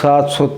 700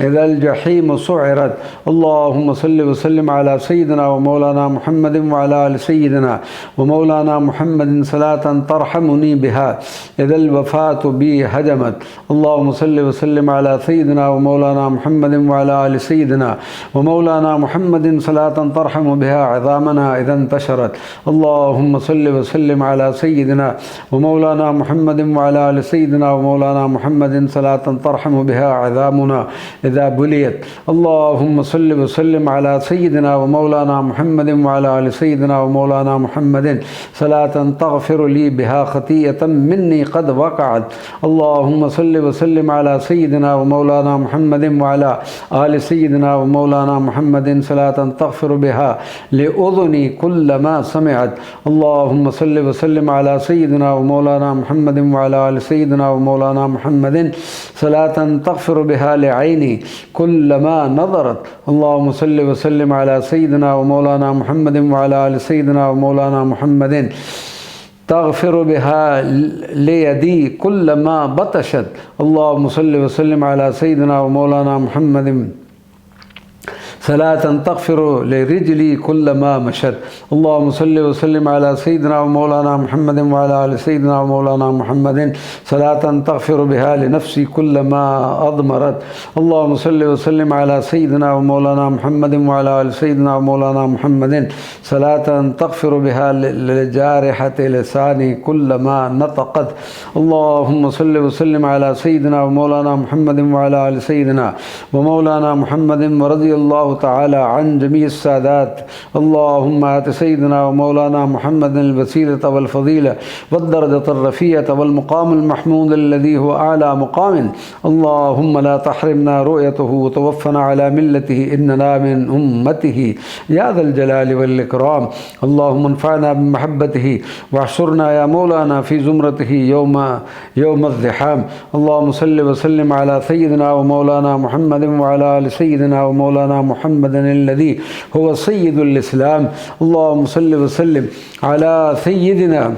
إذا الجحيم سعرت اللهم صل وسلم على سيدنا ومولانا محمد وعلى آل سيدنا ومولانا محمد صلاة ترحمني بها إذا الوفاة بي هجمت اللهم صل وسلم على سيدنا ومولانا محمد وعلى آل سيدنا ومولانا محمد صلاة ترحم بها عظامنا إذا انتشرت اللهم صل وسلم على سيدنا ومولانا محمد وعلى آل سيدنا ومولانا محمد صلاة ترحم بها عظامنا إذا بليت اللهم صل وسلم على سيدنا ومولانا محمد وعلى آل سيدنا ومولانا محمد صلاة تغفر لي بها خطيئة مني قد وقعت اللهم صل وسلم على سيدنا ومولانا محمد وعلى آل سيدنا ومولانا محمد صلاة تغفر بها لأذني كل ما سمعت اللهم صل وسلم على سيدنا ومولانا محمد وعلى آل سيدنا ومولانا محمد صلاة تغفر بها لعيني كل ما نظرت اللهم صل وسلم على سيدنا ومولانا محمد وعلى آل سيدنا ومولانا محمد تغفر بها ليدي كل ما بطشت اللهم صل وسلم على سيدنا ومولانا محمد صلاة تغفر لرجلي كل ما مشت اللهم صل وسلم على سيدنا ومولانا محمد وعلى آل سيدنا ومولانا محمد صلاة تغفر بها لنفسي كل ما أضمرت اللهم صل وسلم على سيدنا ومولانا محمد وعلى آل سيدنا ومولانا محمد صلاة تغفر بها لجارحة لساني كل ما نطقت اللهم صل وسلم على سيدنا ومولانا محمد وعلى آل سيدنا ومولانا محمد ورضي الله تعالى عن جميع السادات اللهم آت سيدنا ومولانا محمد الوسيلة والفضيلة والدرجة الرفيعة والمقام المحمود الذي هو أعلى مقام اللهم لا تحرمنا رؤيته وتوفنا على ملته إننا من أمته يا ذا الجلال والإكرام اللهم انفعنا بمحبته واحشرنا يا مولانا في زمرته يوم الزحام اللهم صل وسلم على سيدنا ومولانا محمد وعلى آل سيدنا ومولانا محمد الذي هو سيد الإسلام اللهم صل وسلم على سيدنا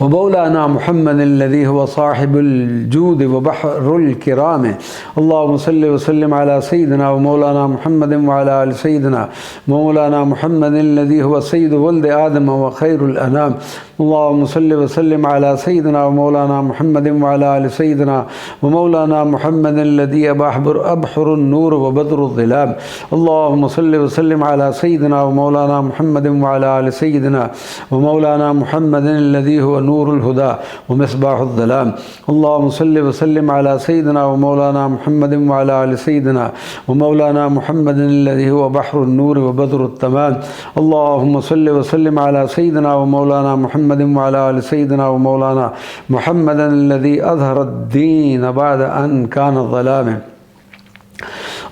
ومولانا محمد الذي هو صاحب الجود وبحر الكرام اللهم صل وسلم على سيدنا ومولانا محمد وعلى آل سيدنا ومولانا محمد الذي هو سيد ولد آدم وخير الأنام اللهم صل وسلم على سيدنا ومولانا محمد وعلى آل سيدنا ومولانا محمد الذي أبحر النور وبدر الظلام اللهم صل وسلم على سيدنا ومولانا محمد وعلى آل سيدنا ومولانا محمد الذي هو نور الهدى ومصباح الظلام اللهم صل وسلم على سيدنا ومولانا محمد وعلى آل سيدنا ومولانا محمد الذي هو بحر النور وبدر التمام اللهم صل وسلم على سيدنا ومولانا محمد وعلى آل سيدنا ومولانا محمد الذي أظهر الدين بعد أن كان ظلاما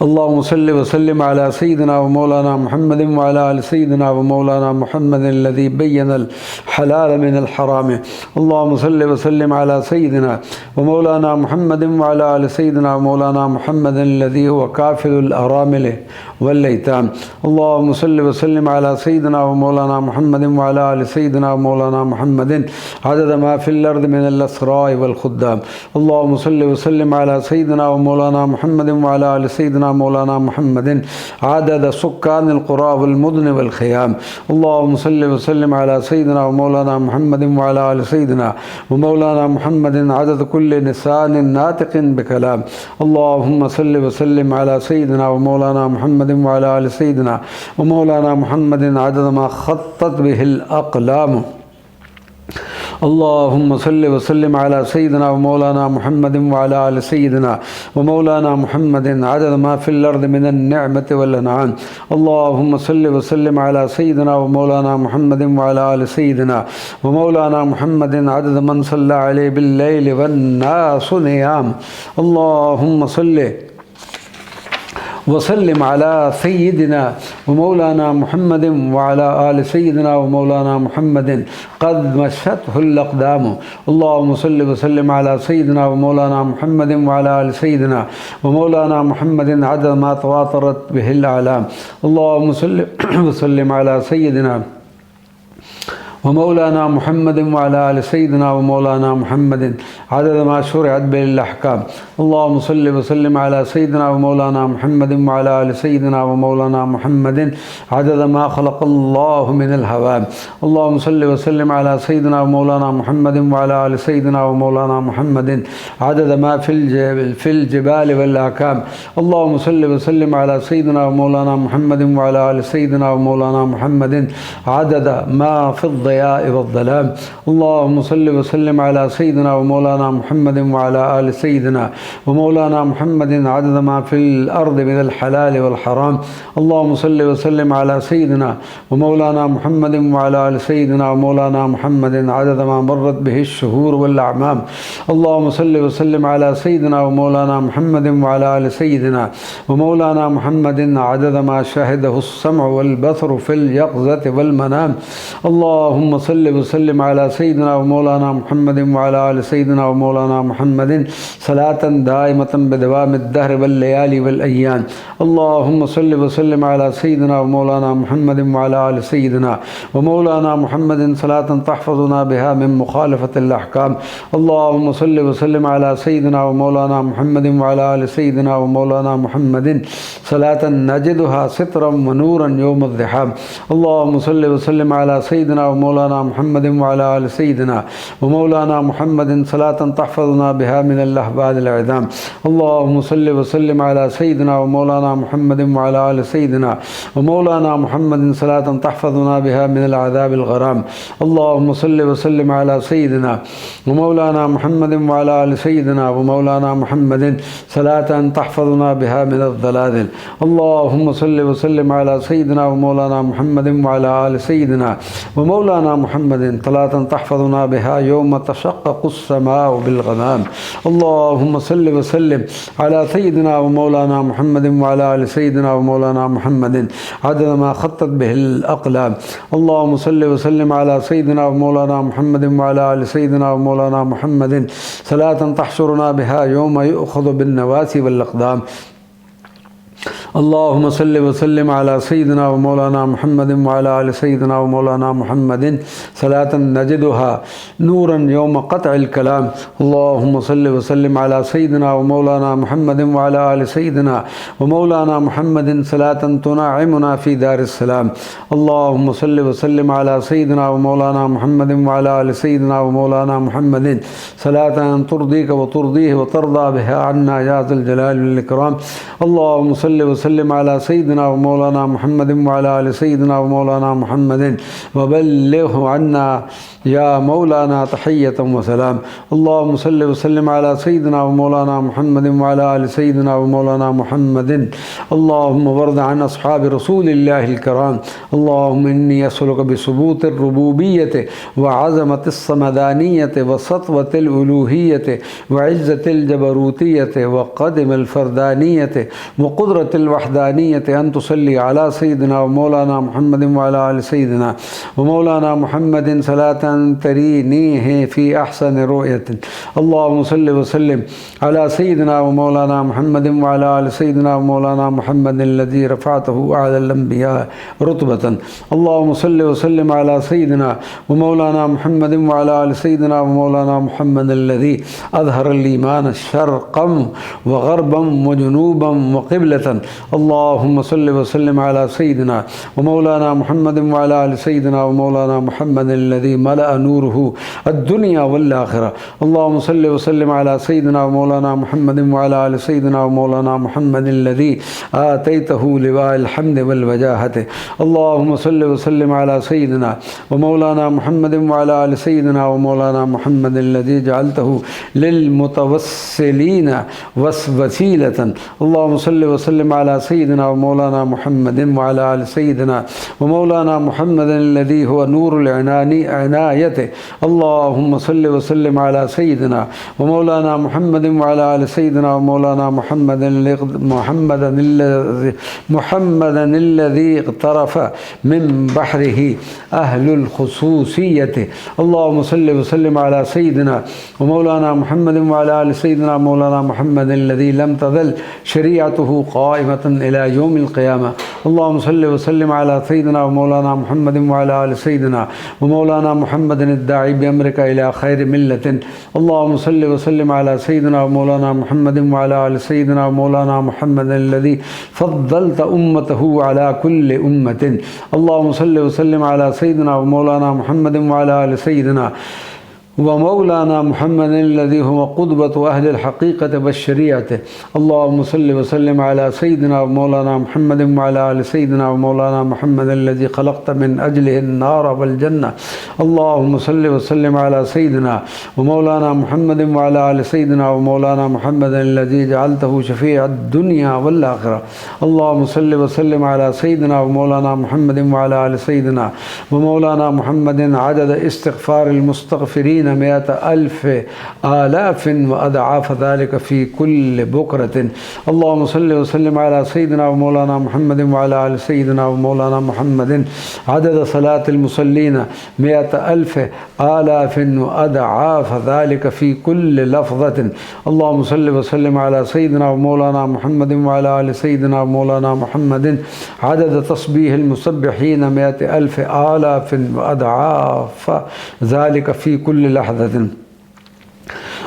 اللهم صل وسلم على سيدنا ومولانا محمد وعلى آل سيدنا ومولانا محمد الذي بين الحلال من الحرام اللهم صل وسلم على سيدنا ومولانا محمد وعلى آل سيدنا ومولانا محمد الذي هو كافل الأرامل والأيتام اللهم صل وسلم على سيدنا ومولانا محمد وعلى آل سيدنا ومولانا محمد عدد ما في الأرض من الأسراء والخدام اللهم صل وسلم على سيدنا ومولانا محمد وعلى آل سيدنا مولانا محمد عدد سكان القرى والمدن والخيام اللهم صل وسلم على سيدنا ومولانا محمد وعلى آل سيدنا ومولانا محمد عدد كل لسان ناطق بكلام اللهم صل وسلم على سيدنا ومولانا محمد وعلى آل سيدنا ومولانا محمد عدد ما خطت به الأقلام اللهم صل وسلم على سيدنا ومولانا محمد وعلى آل سيدنا ومولانا محمد عدد ما في الأرض من النعمة والأنعام اللهم صل وسلم على سيدنا ومولانا محمد وعلى آل سيدنا ومولانا محمد عدد من صلى عليه بالليل والناس نيام اللهم صل وسلم على سيدنا ومولانا محمد وعلى آل سيدنا ومولانا محمد قد مشته الأقدام اللهم صل وسلم على سيدنا ومولانا محمد وعلى آل سيدنا ومولانا محمد عدد ما تواترت به الأعلام اللهم صل وسلم على سيدنا ومولانا محمد وعلى آل سيدنا ومولانا محمد عدد ما شرعت به الأحكام. اللهم صل وسلم على سيدنا ومولانا محمد وعلى آل سيدنا ومولانا محمد عدد ما خلق الله من الهوام. اللهم صل وسلم على سيدنا ومولانا محمد وعلى آل سيدنا ومولانا محمد عدد ما في الجبال والأكام. اللهم صل وسلم على سيدنا ومولانا محمد وعلى آل سيدنا ومولانا محمد عدد ما في الضياء والظلام. اللهم صل وسلم على سيدنا ومولانا محمد وعلى آل سيدنا ومولانا محمد عدد ما في الأرض من الحلال والحرام. اللهم صل وسلم على سيدنا ومولانا محمد وعلى آل سيدنا ومولانا محمد عدد ما مرت به الشهور والأعمام. اللهم صل وسلم على سيدنا ومولانا محمد وعلى آل سيدنا ومولانا محمد عدد ما شهده السمع والبصر في اليقظة والمنام. اللهم صل وسلم على سيدنا ومولانا محمد وعلى آل سيدنا ومولانا محمد صلاة دائمة بدوام الدهر والليالي والأيام. اللهم صل وسلم على سيدنا ومولانا محمد وعلى آل سيدنا ومولانا محمد صلاة تحفظنا بها من مخالفة الأحكام. اللهم صل وسلم على سيدنا ومولانا محمد وعلى آل سيدنا ومولانا محمد صلاة نجدها سترا ونورا يوم الضحام. اللهم صل وسلم على سيدنا ومولانا محمد وعلى آل سيدنا ومولانا محمد صلاة تحفظنا بها من الأهوال العظام. اللهم صل وسلم على سيدنا ومولانا محمد وعلى آل سيدنا ومولانا محمد صلاة تحفظنا بها من العذاب الغرام. اللهم صل وسلم على سيدنا ومولانا محمد وعلى آل سيدنا ومولانا محمد صلاة تحفظنا بها من الضلال. اللهم صل وسلم على سيدنا ومولانا محمد وعلى آل سيدنا ومولانا محمد صلاة تحفظنا بها يوم تشقق السماء بالغمام. اللهم صل وسلم على سيدنا ومولانا محمد وعلى آل سيدنا ومولانا محمد عدد ما خطت به الأقلام. اللهم صل وسلم على سيدنا ومولانا محمد وعلى آل سيدنا ومولانا محمد صلاة تحشرنا بها يوم يؤخذ بالنواسي والأقدام. اللهم صل وسلم على سيدنا ومولانا محمد وعلى آل سيدنا ومولانا محمد صلاة نجدها نورا يوم قطع الكلام. اللهم صل وسلم على سيدنا ومولانا محمد وعلى آل سيدنا ومولانا محمد صلاة تنعمنا في دار السلام. اللهم صل وسلم على سيدنا ومولانا محمد وعلى آل سيدنا ومولانا محمد صلاة ترضيك وترضيه وترضى بها عنا يا ذا الجلال والإكرام. اللهم صل وسلم على سيدنا ومولانا محمد وعلى آل سيدنا ومولانا محمد وبلغه عنا يا مولانا تحية وسلام. اللهم صل وسلم على سيدنا ومولانا محمد وعلى آل سيدنا ومولانا محمد. اللهم وارض عن أصحاب رسول الله الكرام. اللهم إني أسألك بثبوت الربوبية وعظمة الصمدانية وسطوة الألوهية وعزة الجبروتية وقدم الفردانية وقدرة الوحدانية أن تصلي على سيدنا ومولانا محمد وعلى آل سيدنا ومولانا محمد صلاة ترينيه في أحسن رؤية. اللهم صل وسلم على سيدنا ومولانا محمد وعلى آل سيدنا ومولانا محمد الذي رفعته أعلى الأنبياء رتبة. اللهم صل وسلم على سيدنا ومولانا محمد وعلى آل سيدنا ومولانا محمد الذي أظهر الإيمان شرقا وغربا وجنوبا وقبلة. اللهم صل وسلم على سيدنا ومولانا محمد وعلى آل سيدنا ومولانا محمد الذي ملأ نوره الدنيا والآخرة. اللهم صل وسلم على سيدنا ومولانا محمد وعلى آل سيدنا ومولانا محمد الذي آتيته لواء الحمد والوجاهة. اللهم صل وسلم على سيدنا ومولانا محمد وعلى آل سيدنا ومولانا محمد الذي جعلته للمتوسلين وسيلة. اللهم صل وسلم على سيدنا ومولانا محمد وعلى آل سيدنا ومولانا محمد الذي هو نور العناية. اللهم صل وسلم على سيدنا ومولانا محمد وعلى آل سيدنا ومولانا محمدا الذي اغترف من بحره أهل الخصوصية. اللهم صل وسلم على سيدنا ومولانا محمد وعلى آل سيدنا مولانا محمد الذي لم تزل شريعته قائمة دائمة إلى يوم القيامة. اللهم صل وسلم على سيدنا ومولانا محمد وعلى آل سيدنا ومولانا محمد الداعي بأمرك إلى خير ملة. اللهم صل وسلم على سيدنا ومولانا محمد وعلى آل سيدنا ومولانا محمد الذي فضلت أمته على كل أمة. اللهم صل وسلم على سيدنا ومولانا محمد وعلى آل سيدنا ومولانا محمد الذي هو قطبة أهل الحقيقة والشريعة. اللهم صل وسلم على سيدنا ومولانا محمد وعلى آل سيدنا ومولانا محمد الذي خلقت من أجله النار والجنة. اللهم صل وسلم على سيدنا ومولانا محمد وعلى آل سيدنا ومولانا محمد الذي جعلته شفيع الدنيا والآخرة. اللهم صل وسلم على سيدنا ومولانا محمد وعلى آل سيدنا ومولانا محمد عدد استغفار المستغفرين 100,000 آلاف وأضعاف ذلك في كل بكرة. اللهم صل وسلم على سيدنا ومولانا محمد وعلى آل سيدنا ومولانا محمد عدد صلاة المصلين 100,000 آلاف وأضعاف ذلك في كل لفظة. اللهم صل وسلم على سيدنا ومولانا محمد وعلى آل سيدنا ومولانا محمد عدد تسبيح المسبحين 100,000 آلاف وأضعاف ذلك في كل لحظة.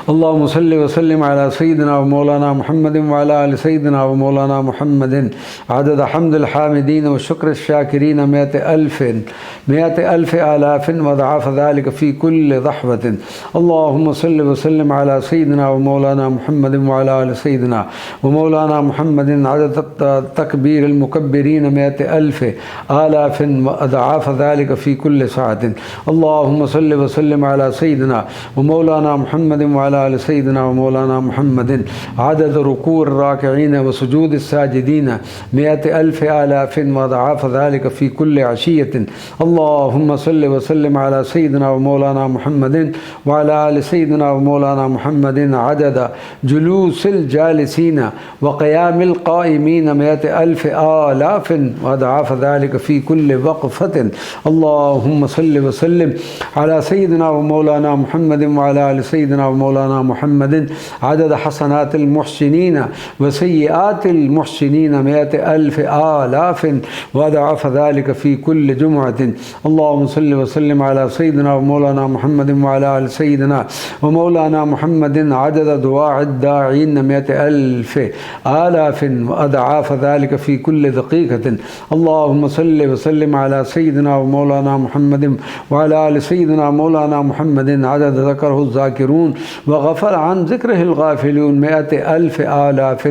اللهم صل وسلم على سيدنا ومولانا محمد وعلى آل سيدنا ومولانا محمد عدد حمد الحامدين وشكر الشاكرين 100,000 آلاف وضعاف ذلك في كل ضحوة. اللهم صل وسلم على سيدنا ومولانا محمد وعلى آل سيدنا ومولانا محمد عدد تكبير المكبرين 100,000 آلاف وأضعاف ذلك في كل ساعة. اللهم صل وسلم على سيدنا ومولانا محمد وعلى آل سيدنا ومولانا محمد عدد ركوع الراكعين وسجود الساجدين 100,000 آلاف وضعاف ذلك في كل عشية. اللهم صل وسلم على سيدنا ومولانا محمد وعلى آل سيدنا ومولانا محمد عدد جلوس الجالسين وقيام القائمين 100,000 آلاف وضعاف ذلك في كل وقفة. اللهم صل وسلم على سيدنا ومولانا محمد وعلى آل سيدنا ومولانا محمد عدد حسنات المحسنين وسيئات المحسنين 100,000 آلاف وضعف ذلك في كل جمعة. اللهم صل وسلم على سيدنا ومولانا محمد وعلى آل سيدنا ومولانا محمد عدد دعاء الداعين 100,000 آلاف وأضعاف ذلك في كل دقيقة. اللهم صل وسلم على سيدنا ومولانا محمد وعلى آل سيدنا مولانا محمد عدد ذكره الذاكرون وغفل عن ذكره الغافلون 100,000 آلاف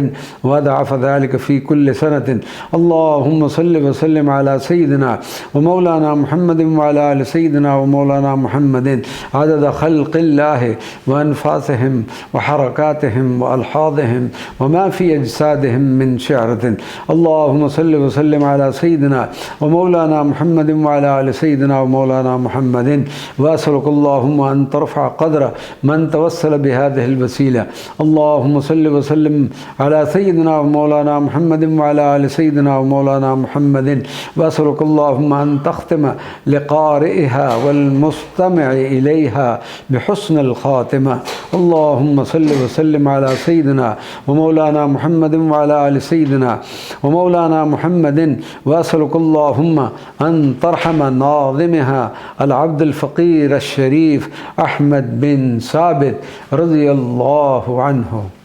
وضعف ذلك في كل سنة. اللهم صل وسلم على سيدنا ومولانا محمد وعلى آل سيدنا ومولانا محمد عدد خلق الله وأنفاسهم وحركاتهم وألحاظهم وما في أجسادهم من شعرة. اللهم صل وسلم على سيدنا ومولانا محمد وعلى آل سيدنا ومولانا محمد وأسألك اللهم أن ترفع قدر من توسل بهذه الوسيلة. اللهم صل وسلم على سيدنا ومولانا محمد وعلى آل سيدنا ومولانا محمد وأسألك اللهم أن تختم لقارئها والمستمع إليها بحسن الخاتمة. اللهم صل وسلم على سيدنا ومولانا محمد وعلى آل سيدنا ومولانا محمد وأسألك اللهم أن ترحم ناظمها العبد الفقير الشريف أحمد بن ثابت رضي الله عنه.